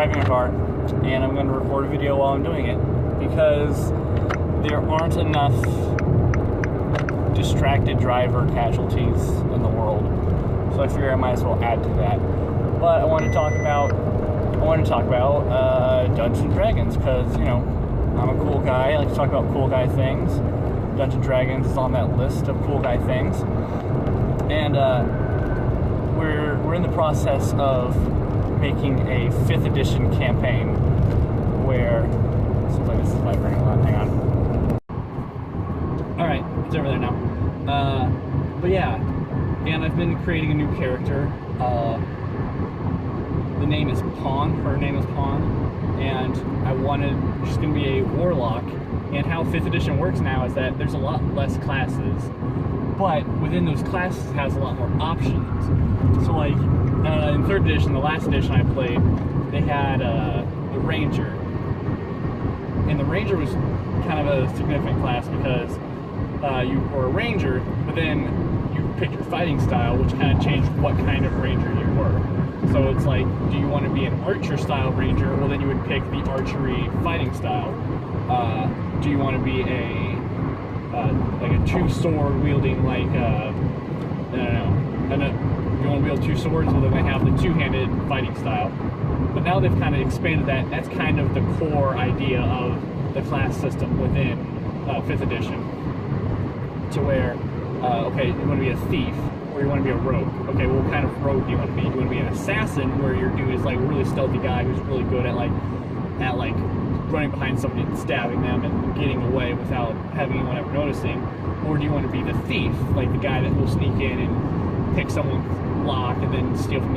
driving a car, and I'm going to record a video while I'm doing it, because there aren't enough distracted driver casualties in the world. So I figure I might as well add to that. But I want to talk about Dungeons & Dragons, because, you know, I'm a cool guy. I like to talk about cool guy things. Dungeons & Dragons is on that list of cool guy things. And we're in the process of making a 5th edition campaign where seems like this is vibrating a lot. Hang on. Alright, it's over there now. But yeah, and I've been creating a new character. The name is Pawn. Her name is Pawn, and she's going to be a warlock. And how 5th edition works now is that there's a lot less classes, but within those classes it has a lot more options. So like in 3rd edition, the last edition I played, they had the Ranger, and the Ranger was kind of a significant class because you were a Ranger, but then you picked your fighting style, which kind of changed what kind of Ranger you were. So it's like, do you want to be an archer style Ranger? Well, then you would pick the archery fighting style. Do you want to be like a 2-sword wielding, like I don't know, you want to wield 2 swords? Well, then they have the 2-handed fighting style. But now they've kind of expanded that. That's kind of the core idea of the class system within 5th edition. To where, okay, you want to be a thief, or you want to be a rogue. Okay, well, what kind of rogue do you want to be? Do you want to be an assassin, where your dude is like a really stealthy guy who's really good at running behind somebody and stabbing them and getting away without having anyone ever noticing? Or do you want to be the thief, like the guy that will sneak in and pick someone's lock and then steal from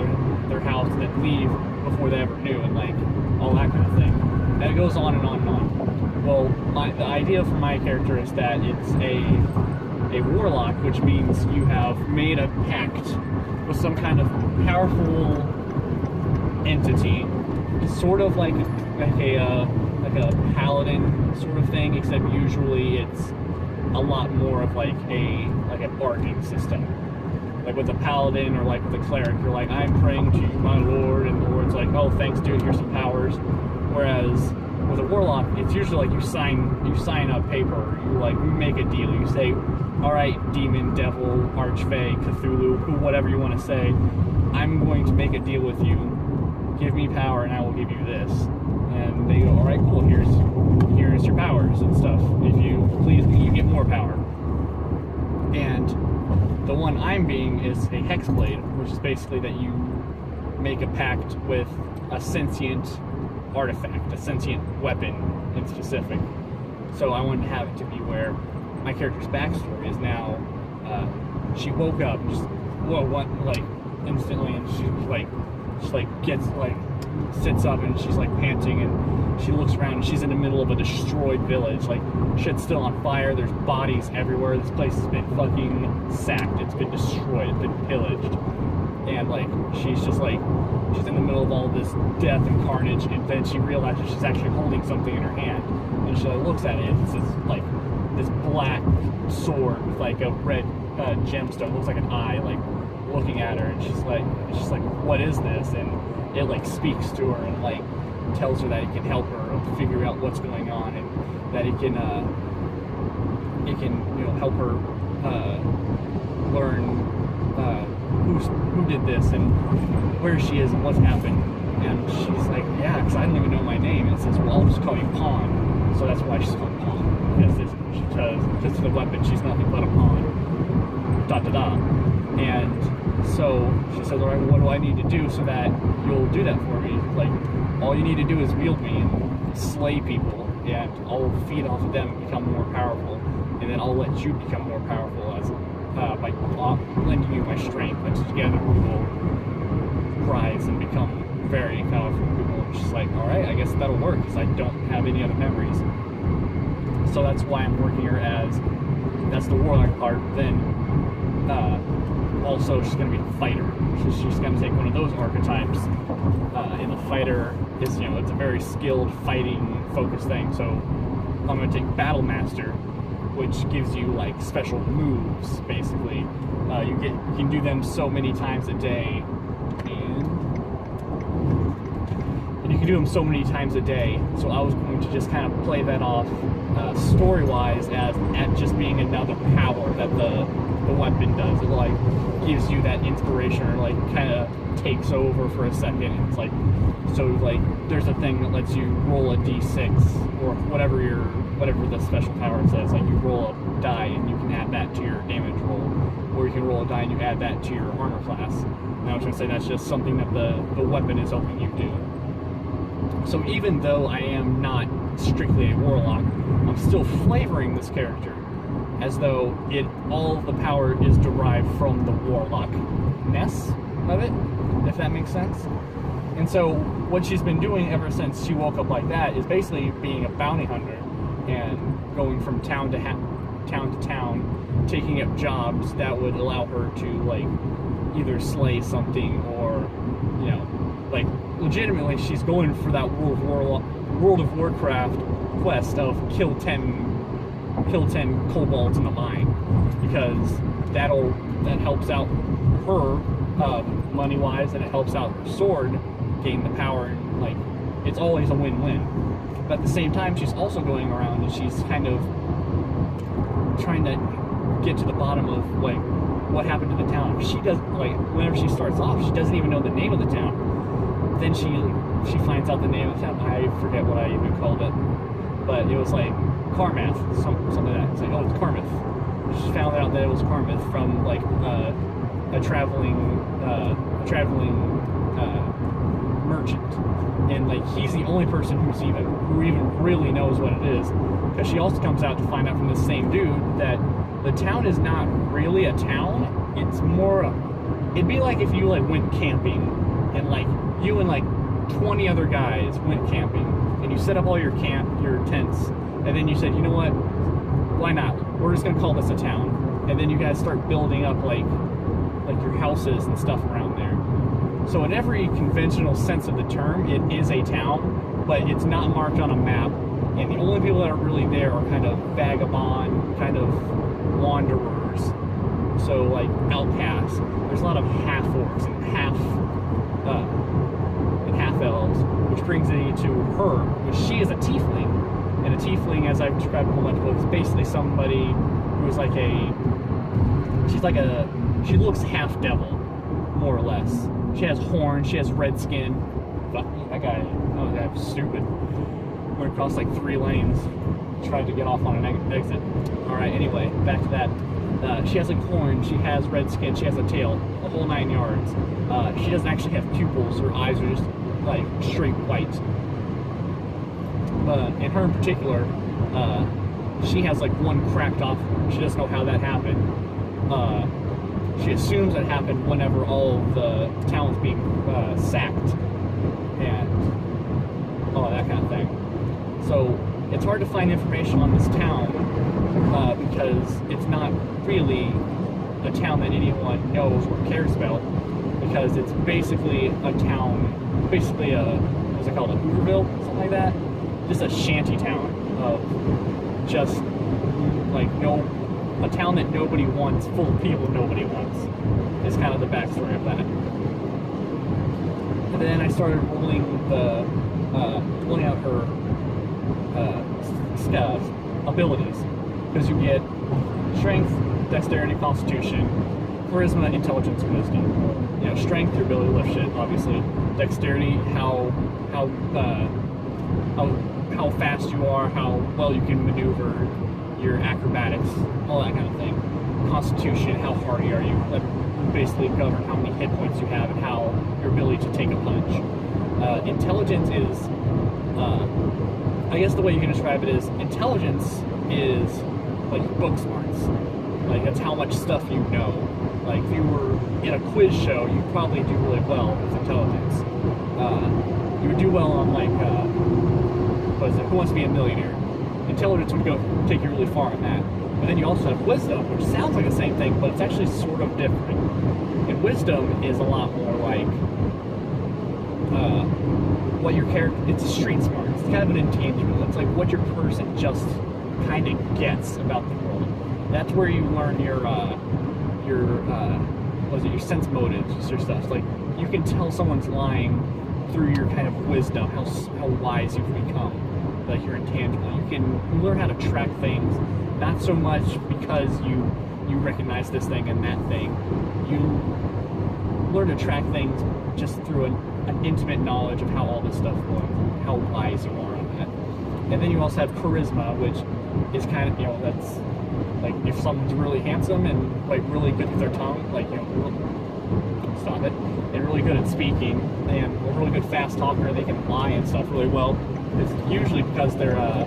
their house and then leave before they ever knew, and like all that kind of thing? And it goes on and on and on. Well, the idea for my character is that it's a warlock, which means you have made a pact with some kind of powerful entity, sort of like a paladin sort of thing, except usually it's a lot more of like a bargaining system. Like with a paladin or like with a cleric, you're like, I'm praying to you, my lord, and the lord's like, oh, thanks, dude, here's some powers. Whereas with a warlock, it's usually like you sign a paper, you make a deal, you say, all right, demon, devil, archfey, Cthulhu, whatever you want to say, I'm going to make a deal with you. Give me power and I will give you this. And they go, all right, cool, here's your powers and stuff. If you please me, you get more power. And the one I'm being is a hexblade, which is basically that you make a pact with a sentient artifact, a sentient weapon in specific. So I wanted to have it to be where my character's backstory is now, she woke up, instantly, and sits up and she's like panting, and she looks around and she's in the middle of a destroyed village. Like, shit's still on fire, there's bodies everywhere, this place has been fucking sacked, it's been destroyed, it's been pillaged. And she's in the middle of all this death and carnage, and then she realizes she's actually holding something in her hand, and she looks at it, and it's this black sword with a red gemstone, looks like an eye, looking at her, and she's like, what is this? And it speaks to her and tells her that it can help her figure out what's going on, and that it can help her learn who did this and where she is and what's happened. And she's like, yeah, because I don't even know my name. And it says, well, I'll just call you Pawn. So that's why she's called Pawn, because just to the weapon, she's nothing but a pawn. Da da da. And so she says, all right, well, what do I need to do so that you'll do that for me? All you need to do is wield me and slay people, and I'll feed off of them and become more powerful, and then I'll let you become more powerful as by lending you my strength, and together we will rise and become very powerful people. And she's like, all right, I guess that'll work, because I don't have any other memories. So that's why I'm working her that's the warlock part. Then also she's going to be a fighter. She's going to take one of those archetypes, and the fighter is, it's a very skilled fighting focused thing. So I'm going to take Battle Master, which gives you special moves, basically. You can do them so many times a day, and and you can do them so many times a day. So I was going to just kind of play that off story-wise as at just being another power that the weapon does. It like gives you that inspiration, or like kind of takes over for a second. And it's like, so like there's a thing that lets you roll a d6 or whatever the special power says. Like you roll a die and you can add that to your damage roll, or you can roll a die and you add that to your armor class. And I was going to say that's just something that the weapon is helping you do. So even though I am not strictly a warlock, I'm still flavoring this character as though all the power is derived from the warlock-ness of it, if that makes sense. And so what she's been doing ever since she woke up like that is basically being a bounty hunter and going from town to town, taking up jobs that would allow her to like either slay something or, you know, like legitimately she's going for that World of Warcraft quest of kill 10 kobolds in the mine, because that helps out her money wise, and it helps out her sword gain the power, and like it's always a win-win. But at the same time, she's also going around and she's kind of trying to get to the bottom of like what happened to the town. She does, like, whenever she starts off, she doesn't even know the name of the town. Then she finds out the name of the town. I forget what I even called it, but it was like Carmath, something like that. It's like, oh, it's Carmath. She found out that it was Carmath from like a traveling merchant, and like he's the only person who even really knows what it is, because she also comes out to find out from the same dude that the town is not really a town. It's more, it'd be like if you like went camping and like you and like 20 other guys went camping and you set up all your tents, and then you said, you know what, why not, we're just gonna call this a town, and then you guys start building up like your houses and stuff around there. So in every conventional sense of the term, it is a town, but it's not marked on a map, and the only people that are really there are kind of vagabond, kind of wanderers. So like outcasts. There's a lot of half orcs and half elves, which brings me to her, which she is a tiefling, and a tiefling, as I've described in a whole bunch of books, is basically somebody who's like she looks half devil, more or less. She has horns, she has red skin. Fuck me, I'm stupid. Went across like 3 lanes, tried to get off on an exit. Alright, anyway, back to that. She has like horns, she has red skin, she has a tail, the whole 9 yards. She doesn't actually have pupils, her eyes are just like straight white. In her in particular, she has like one cracked off horn. She doesn't know how that happened. She assumes it happened whenever all of the town was being sacked and all that kind of thing. So it's hard to find information on this town because it's not really a town that anyone knows or cares about, because it's basically a town, basically what's it called, a Hooverville, something like that? Just a shanty town of just like a town that nobody wants, full of people nobody wants, is kind of the backstory of that. And then I started rolling out her abilities, because you get strength, dexterity, constitution, charisma, intelligence, and wisdom. You know, strength, your ability to lift shit, obviously. Dexterity, how fast you are, how well you can maneuver, your acrobatics, all that kind of thing. Constitution, how hardy are you? That basically govern how many hit points you have and how your ability to take a punch. Intelligence is, I guess the way you can describe it is, intelligence is like book smarts. Like that's how much stuff you know. Like if you were in a quiz show, you'd probably do really well with intelligence. You would do well on like, what is it? Who Wants to Be a Millionaire? Intelligence would take you really far in that. But then you also have wisdom, which sounds like the same thing, but it's actually sort of different. And wisdom is a lot more like what your character, it's street smart. It's kind of an intangible. It's like what your person just kind of gets about the world. That's where you learn your sense motives, your stuff. Like you can tell someone's lying through your kind of wisdom, how wise you've become, like your intangible. You learn how to track things, not so much because you recognize this thing and that thing. You learn to track things just through an intimate knowledge of how all this stuff works, how wise you are on that. And then you also have charisma, which is kind of, you know, that's like if someone's really handsome and like really good with their tongue, like, you know, stop it, and really good at speaking and a really good fast talker, they can lie and stuff really well. It's usually because they're a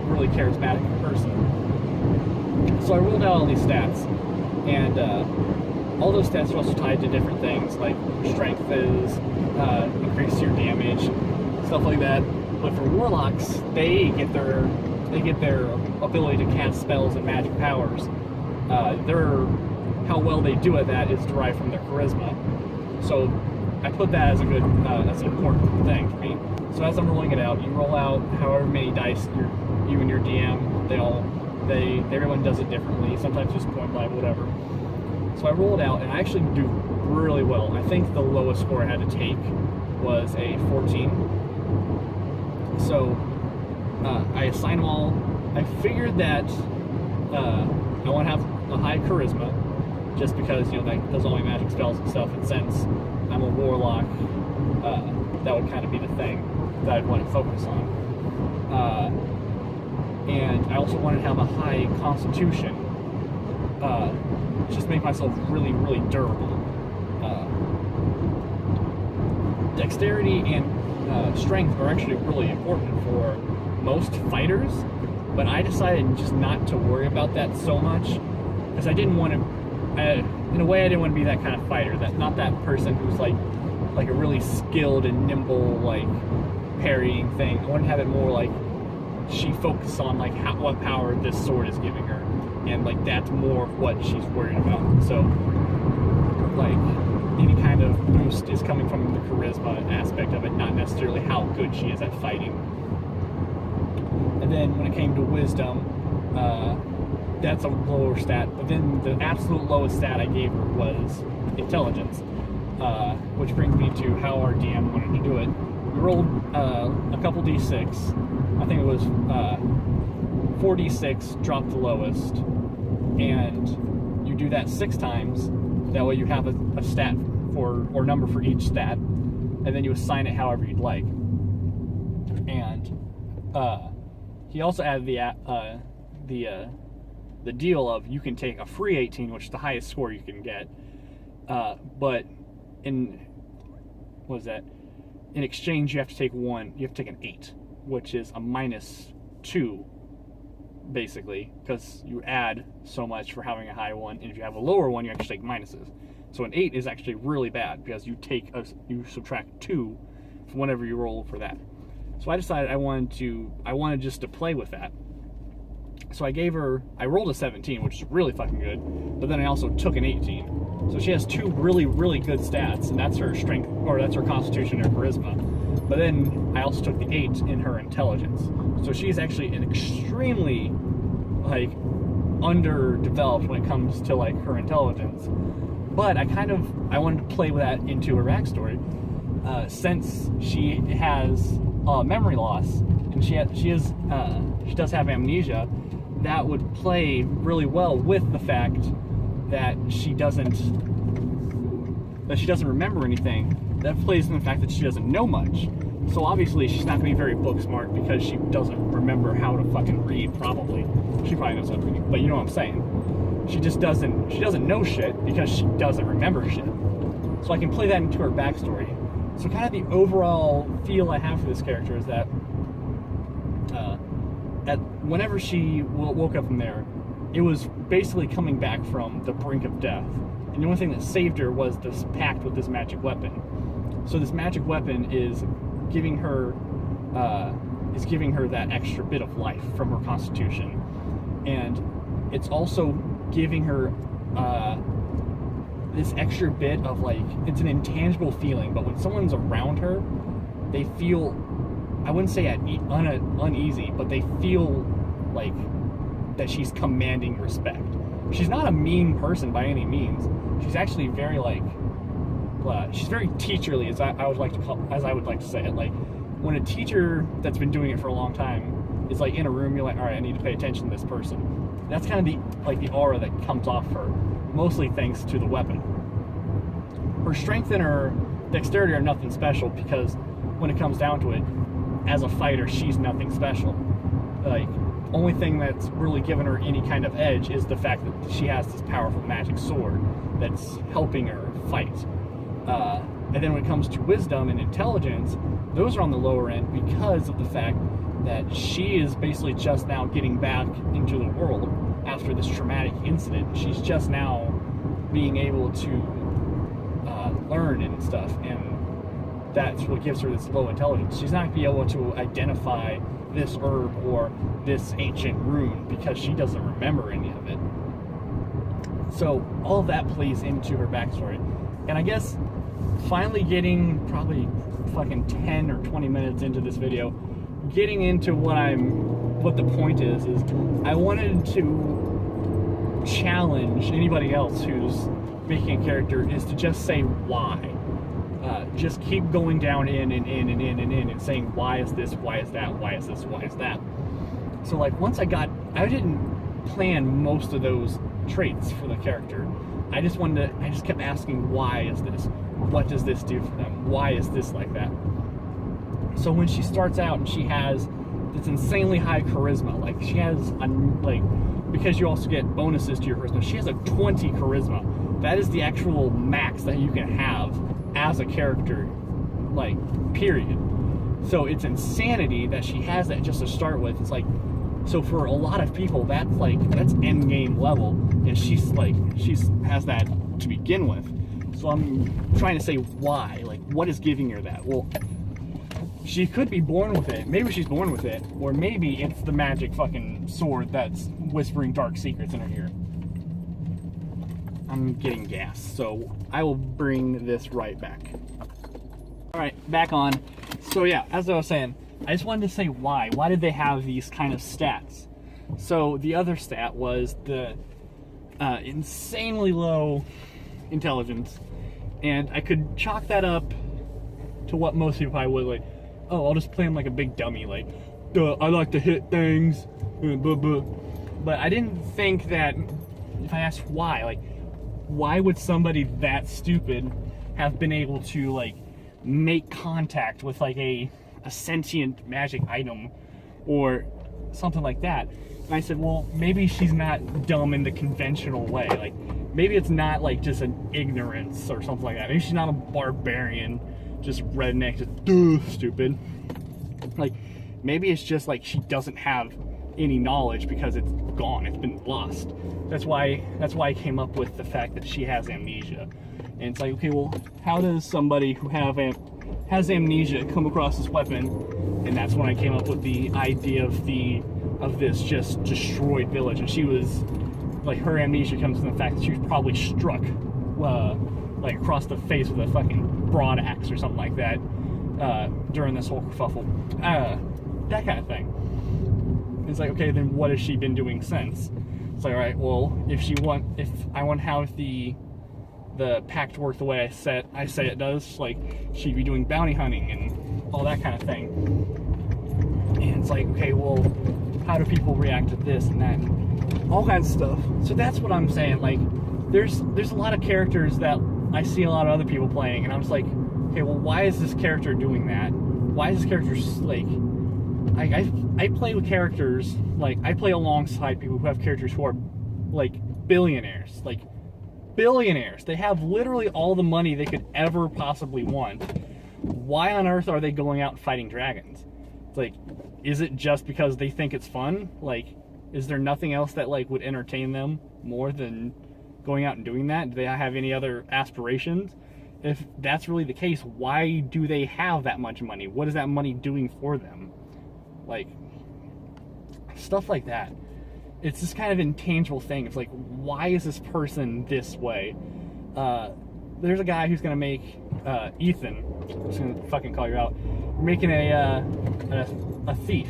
really charismatic person. So I rolled out all these stats, and all those stats are also tied to different things, like strength is increase your damage, stuff like that. But for warlocks, they get their ability to cast spells and magic powers. How well they do at that is derived from their charisma. So I put that as a good, that's an important thing for me. So as I'm rolling it out, you roll out however many dice you and your DM. Everyone does it differently. Sometimes just point blank, whatever. So I roll it out, and I actually do really well. I think the lowest score I had to take was a 14. So I assign them all. I figured that I want to have a high charisma, just because, you know, that does all my magic spells and stuff. And since I'm a warlock, that would kind of be the thing that I'd want to focus on. And I also wanted to have a high constitution, just make myself really, really durable. Dexterity and strength are actually really important for most fighters, but I decided just not to worry about that so much, because I didn't want to, in a way I didn't want to be that kind of fighter, not that person who's like a really skilled and nimble, like, parrying thing. I want to have it more like she focuses on like what power this sword is giving her, and like that's more of what she's worried about. So like any kind of boost is coming from the charisma aspect of it, not necessarily how good she is at fighting. And then when it came to wisdom, that's a lower stat, but then the absolute lowest stat I gave her was intelligence, which brings me to how our DM wanted to do it. We rolled a couple d6. I think it was 4d6, dropped the lowest, and you do that 6 times. That way you have a stat or number for each stat, and then you assign it however you'd like. And he also added the deal of you can take a free 18, which is the highest score you can get, but in exchange you have to take an 8, which is a -2 basically, because you add so much for having a high one, and if you have a lower one you actually take minuses. So an 8 is actually really bad, because you subtract 2 from whenever you roll for that. So I decided I wanted just to play with that. So I rolled a 17, which is really fucking good, but then I also took an 18. So she has 2 really, really good stats, and that's her strength, or that's her constitution or charisma. But then I also took the 8 in her intelligence. So she's actually an extremely, like, underdeveloped when it comes to, like, her intelligence. But I wanted to play with that into her backstory. Since she has memory loss, and she does have amnesia, that would play really well with the fact that she doesn't remember anything. That plays in the fact that she doesn't know much. So obviously she's not going to be very book smart, because she doesn't remember how to fucking read, probably. She probably knows how to read, but you know what I'm saying. She doesn't know shit because she doesn't remember shit. So I can play that into her backstory. So kind of the overall feel I have for this character is that whenever she woke up from there, it was basically coming back from the brink of death. And the only thing that saved her was this pact with this magic weapon. So this magic weapon is giving her that extra bit of life from her constitution, and it's also giving her this extra bit of, like, it's an intangible feeling, but when someone's around her, they feel, I wouldn't say uneasy, but they feel like that she's commanding respect. She's not a mean person by any means. She's actually very, like, she's very teacherly, as I would like to say it. Like, when a teacher that's been doing it for a long time is like in a room, you're like, all right, I need to pay attention to this person. That's kind of the aura that comes off her, mostly thanks to the weapon. Her strength and her dexterity are nothing special, because when it comes down to it, as a fighter, she's nothing special. Like, only thing that's really given her any kind of edge is the fact that she has this powerful magic sword that's helping her fight. And then when it comes to wisdom and intelligence, those are on the lower end because of the fact that she is basically just now getting back into the world after this traumatic incident. She's just now being able to learn and stuff, and that's what gives her this low intelligence. She's not going to be able to identify this herb or this ancient rune because she doesn't remember any of it. So all of that plays into her backstory. And I guess finally getting probably fucking 10 or 20 minutes into this video, getting into what the point is I wanted to challenge anybody else who's making a character is to just say why. Just keep going down in and saying, why is this, why is that, why is this, why is that. So like once I didn't plan most of those traits for the character. I just kept asking, why is this? What does this do for them? Why is this like that? So when she starts out and she has this insanely high charisma, like she has because you also get bonuses to your charisma, she has a 20 charisma. That is the actual max that you can have as a character, like, period. So it's insanity that she has that just to start with. It's like, so for a lot of people, that's end game level, and she has that to begin with. So I'm trying to say why, like, what is giving her that? Well, she could be born with it. Maybe she's born with it, or maybe it's the magic fucking sword that's whispering dark secrets in her ear. I'm getting gas, so I will bring this right back. All right, back on. So yeah, as I was saying, I just wanted to say why. Why did they have these kind of stats? So the other stat was the insanely low intelligence, and I could chalk that up to what most people probably would, like, oh, I'll just play him like a big dummy, like, I like to hit things, blah, blah. But I didn't think that, if I asked why, like, why would somebody that stupid have been able to, like, make contact with, like, a sentient magic item or something like that? And I said, well, maybe she's not dumb in the conventional way. Like, maybe it's not, like, just an ignorance or something like that. Maybe she's not a barbarian, just redneck, just stupid. Like, maybe it's just, like, she doesn't have any knowledge because it's gone, it's been lost. That's why I came up with the fact that she has amnesia. And it's like, okay, well, how does somebody who has amnesia come across this weapon? And that's when I came up with the idea of this just destroyed village. And she was, like, her amnesia comes from the fact that she was probably struck like across the face with a fucking broad axe or something like that during this whole kerfuffle. That kind of thing. It's like, okay, then what has she been doing since? It's like, all right, well, if I want to have the pact work the way I say it does, like, she'd be doing bounty hunting and all that kind of thing. And it's like, okay, well, how do people react to this and that, and all kinds of stuff. So that's what I'm saying. Like, there's a lot of characters that I see a lot of other people playing, and I'm just like, okay, well, why is this character doing that? Why is this character, like, I play with characters, like, I play alongside people who have characters who are, like, billionaires. Like, billionaires. They have literally all the money they could ever possibly want. Why on earth are they going out and fighting dragons? It's like, is it just because they think it's fun? Like, is there nothing else that, like, would entertain them more than going out and doing that? Do they have any other aspirations? If that's really the case, why do they have that much money? What is that money doing for them? Like, stuff like that. It's this kind of intangible thing. It's like, why is this person this way? There's a guy who's gonna make Ethan. I'm just gonna fucking call you out. You're making a thief,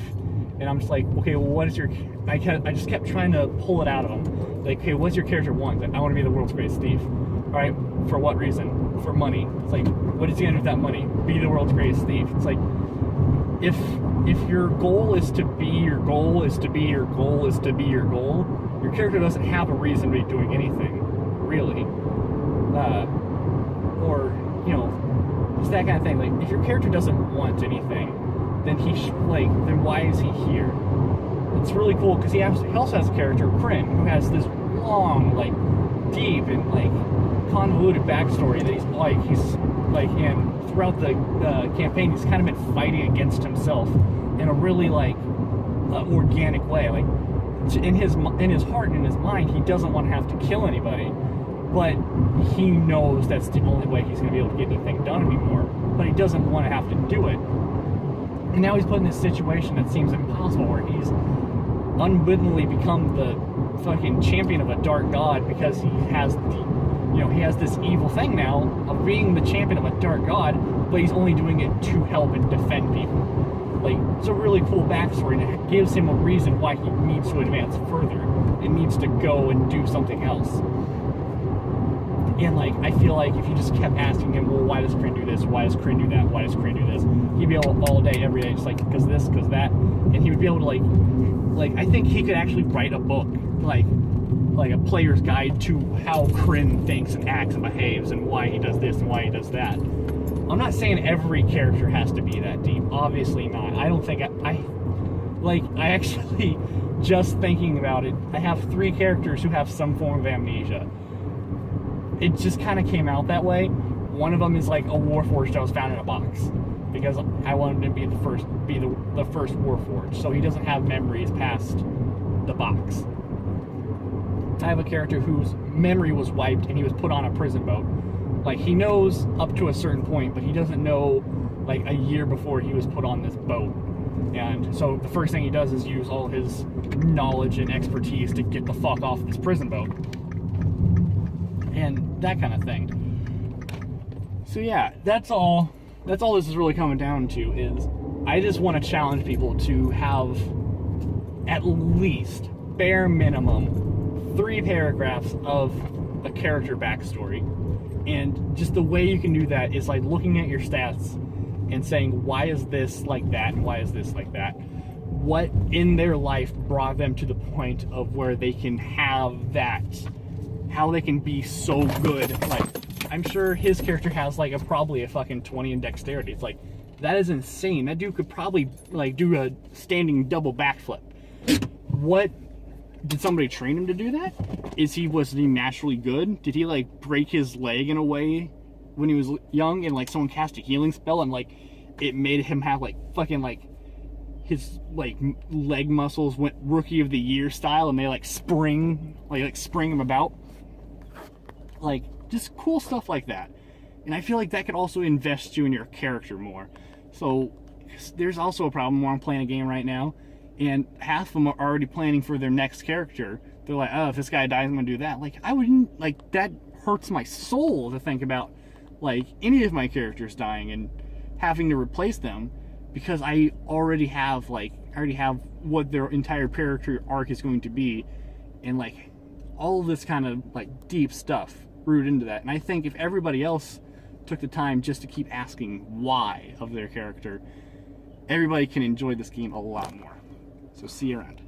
and I'm just like, okay, well, what is your? I just kept trying to pull it out of him. Like, okay, what's your character want? Like, I want to be the world's greatest thief. All right, for what reason? for money. It's like, what is he gonna do with that money? Be the world's greatest thief. It's like, if your goal is to be your goal is to be your goal is to be your goal, your character doesn't have a reason to be doing anything, really. Or, you know, just that kind of thing. Like, if your character doesn't want anything, then then why is he here? It's really cool because he also has a character, Kryn, who has this long, like, deep and like convoluted backstory that and throughout the campaign he's kind of been fighting against himself in a really like organic way. Like, in his heart and in his mind, he doesn't want to have to kill anybody, but he knows that's the only way he's going to be able to get anything done anymore. But he doesn't want to have to do it. And now he's put in this situation that seems impossible, where he's unwittingly become the fucking champion of a dark god because he has this evil thing now of being the champion of a dark god, but he's only doing it to help and defend people. Like, it's a really cool backstory, and it gives him a reason why he needs to advance further and needs to go and do something else. And like, I feel like if you just kept asking him, well, why does Kryn do this? Why does Kryn do that? Why does Kryn do this? He'd be able all day, every day, just like, because this, because that, and he would be able to like I think he could actually write a book, like a player's guide to how Kryn thinks and acts and behaves and why he does this and why he does that. I'm not saying every character has to be that deep. Obviously not. I don't think I actually, just thinking about it, I have 3 characters who have some form of amnesia. It just kind of came out that way. One of them is like a Warforged that was found in a box because I wanted him to be the first Warforged, so he doesn't have memories past the box. I have a character whose memory was wiped and he was put on a prison boat. Like, he knows up to a certain point, but he doesn't know like a year before he was put on this boat. And so the first thing he does is use all his knowledge and expertise to get the fuck off this prison boat. And that kind of thing. So yeah, that's all this is really coming down to, is I just want to challenge people to have at least, bare minimum, 3 paragraphs of a character backstory. And just the way you can do that is like looking at your stats and saying, why is this like that and why is this like that? What in their life brought them to the point of where they can have that, how they can be so good. Like, I'm sure his character has like probably a fucking 20 in dexterity. It's like, that is insane. That dude could probably like do a standing double backflip. What, did somebody train him to do that? Was he naturally good? Did he like break his leg in a way when he was young and like someone cast a healing spell and like it made him have like fucking like his like leg muscles went rookie of the year style and they like spring him about? Like, just cool stuff like that. And I feel like that could also invest you in your character more. So there's also a problem where I'm playing a game right now and half of them are already planning for their next character. They're like, oh, if this guy dies, I'm gonna do that. Like, I wouldn't, like, that hurts my soul to think about like any of my characters dying and having to replace them, because I already have what their entire character arc is going to be, and like all of this kind of like deep stuff rooted into that. And I think if everybody else took the time just to keep asking why of their character, everybody can enjoy this game a lot more. So see you around.